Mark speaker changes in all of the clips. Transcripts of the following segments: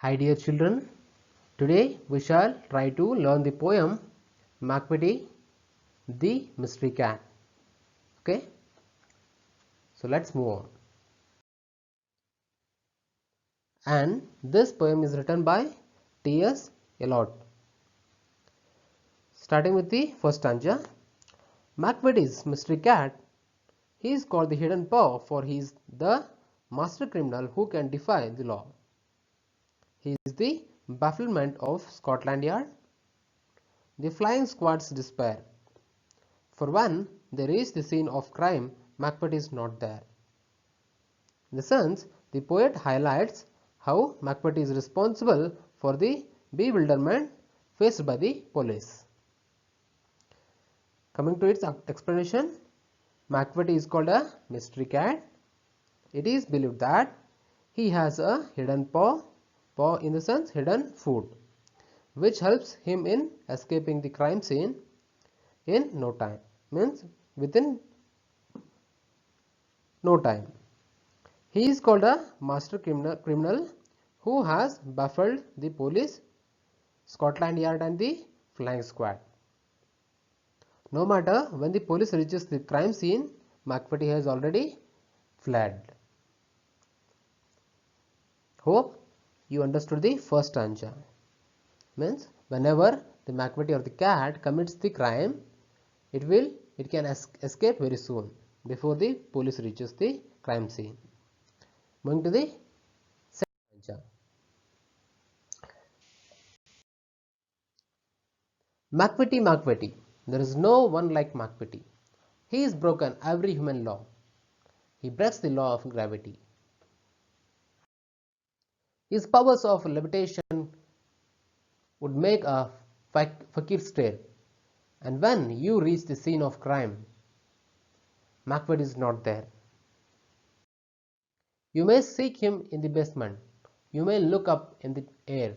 Speaker 1: Hi dear children, today we shall try to learn the poem McVitie the Mystery Cat. Okay, so let's move on. And this poem is written by T.S. Eliot. Starting with the first stanza. McVitie's mystery cat, he is called the hidden paw, for he is the master criminal who can defy the law. He is the bafflement of Scotland Yard, the flying squad's despair. For when they reach the scene of crime, McVitie is not there. In the sense, the poet highlights how McVitie is responsible for the bewilderment faced by the police. Coming to its explanation, McVitie is called a mystery cat. It is believed that he has a hidden paw in the sense hidden foot, which helps him in escaping the crime scene in no time, means within no time. He is called a master criminal who has baffled the police, Scotland Yard and the flying squad. No matter when the police reaches the crime scene, McVitie has already fled. Hope you understood the first stanza. Means whenever the McVitie or the cat commits the crime, it can escape very soon before the police reaches the crime scene. Moving to the second stanza. McVitie, there is no one like McVitie. He has broken every human law. He breaks the law of gravity. His powers of levitation would make a fakir stare, and when you reach the scene of crime, McVitie is not there. You may seek him in the basement, you may look up in the air,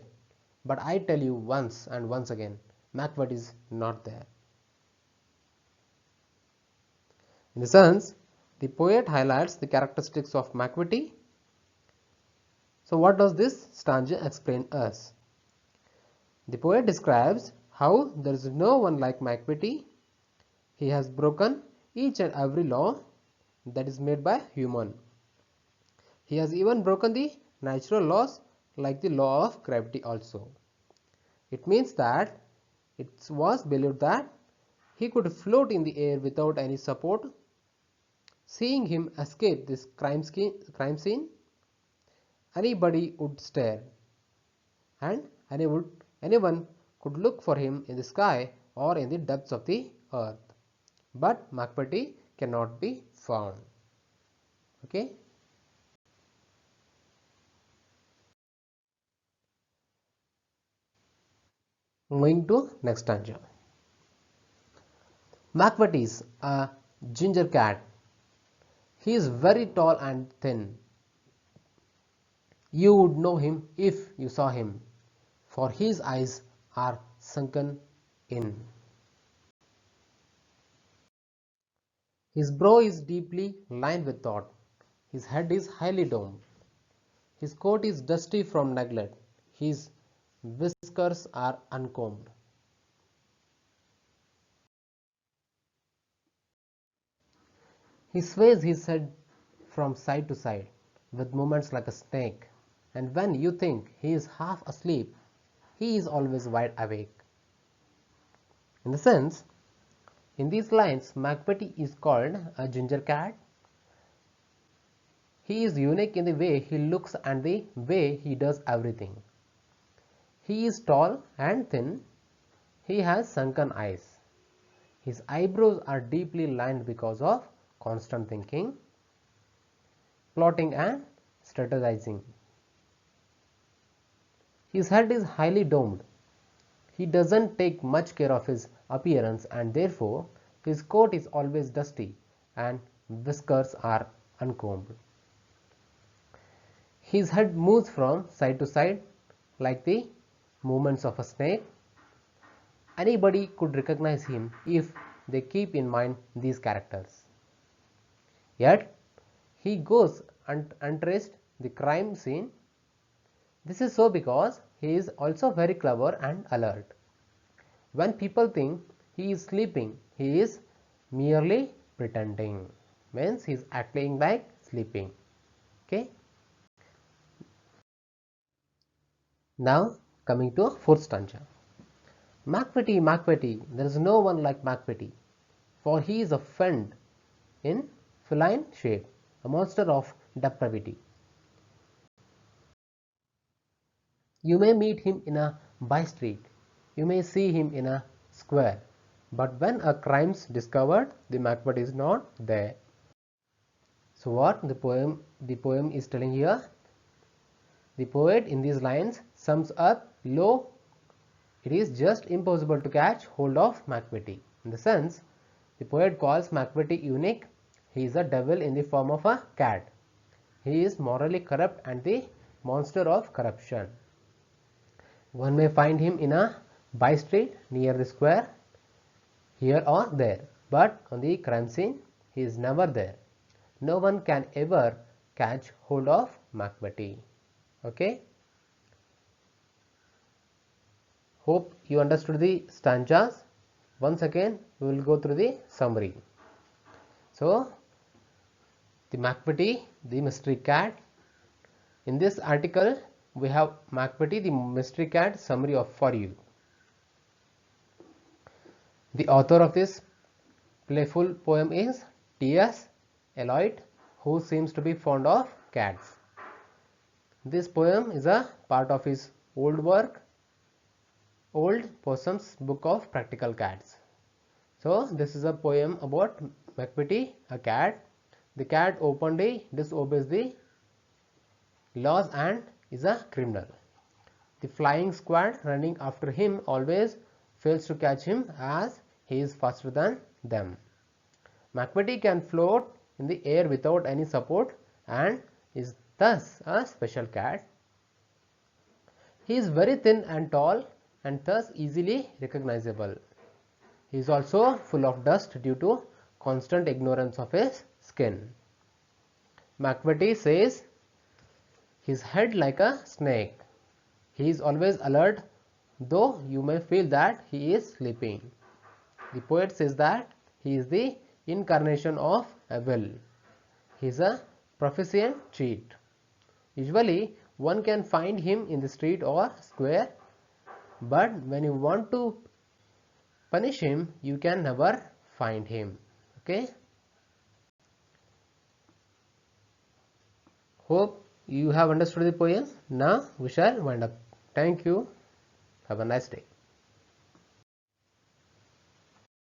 Speaker 1: but I tell you once and once again, McVitie is not there. In the sense, the poet highlights the characteristics of McVitie. So what does this stanza explain us? The poet describes how there is no one like McVitie. He has broken each and every law that is made by human. He has even broken the natural laws like the law of gravity also. It means that it was believed that he could float in the air without any support. Seeing him escape this crime scene, anybody would stare, and anyone could look for him in the sky or in the depths of the earth. But McVitie cannot be found. Okay. Moving to next stanza. McVitie is a ginger cat. He is very tall and thin. You would know him if you saw him, for his eyes are sunken in. His brow is deeply lined with thought. His head is highly domed. His coat is dusty from neglect. His whiskers are uncombed. He sways his head from side to side with movements like a snake, and when you think he is half asleep, he is always wide awake. In the sense, in these lines, McVitie is called a ginger cat. He is unique in the way he looks and the way he does everything. He is tall and thin. He has sunken eyes. His eyebrows are deeply lined because of constant thinking, plotting and strategizing. His head is highly domed. He doesn't take much care of his appearance, and therefore his coat is always dusty and whiskers are uncombed. His head moves from side to side like the movements of a snake. Anybody could recognize him if they keep in mind these characters. Yet he goes untraced the crime scene. This is so because he is also very clever and alert. When people think he is sleeping, he is merely pretending. Means he is acting like sleeping. Okay. Now coming to fourth stanza. McVitie, McVitie, there is no one like McVitie, for he is a fiend in feline shape, a monster of depravity. You may meet him in a by street, you may see him in a square, but when a crime's discovered, the McVitie is not there. So what the poem is telling here? The poet in these lines sums up, lo, it is just impossible to catch hold of McVitie. In the sense, the poet calls McVitie unique. He is a devil in the form of a cat. He is morally corrupt and the monster of corruption. One may find him in a by street near the square, here or there, but on the crime scene he is never there. No one can ever catch hold of McVitie. Okay. Hope you understood the stanzas. Once again, we will go through the summary. So, the McVitie, the mystery cat. In this article, we have McVitie, the mystery cat summary for you. The author of this playful poem is T.S. Eliot, who seems to be fond of cats. This poem is a part of his old work, Old Possum's Book of Practical Cats. So this is a poem about McVitie, a cat. The cat openly disobeys the laws and is a criminal. The flying squad running after him always fails to catch him as he is faster than them. McVitie can float in the air without any support and is thus a special cat. He is very thin and tall and thus easily recognizable. He is also full of dust due to constant ignorance of his skin. McVitie says his head like a snake. He is always alert, though you may feel that he is sleeping. The poet says that he is the incarnation of evil. He is a proficient cheat. Usually one can find him in the street or square, but when you want to punish him, you can never find him. Okay. Hope you have understood the poem. Now we shall wind up. Thank you. Have a nice day.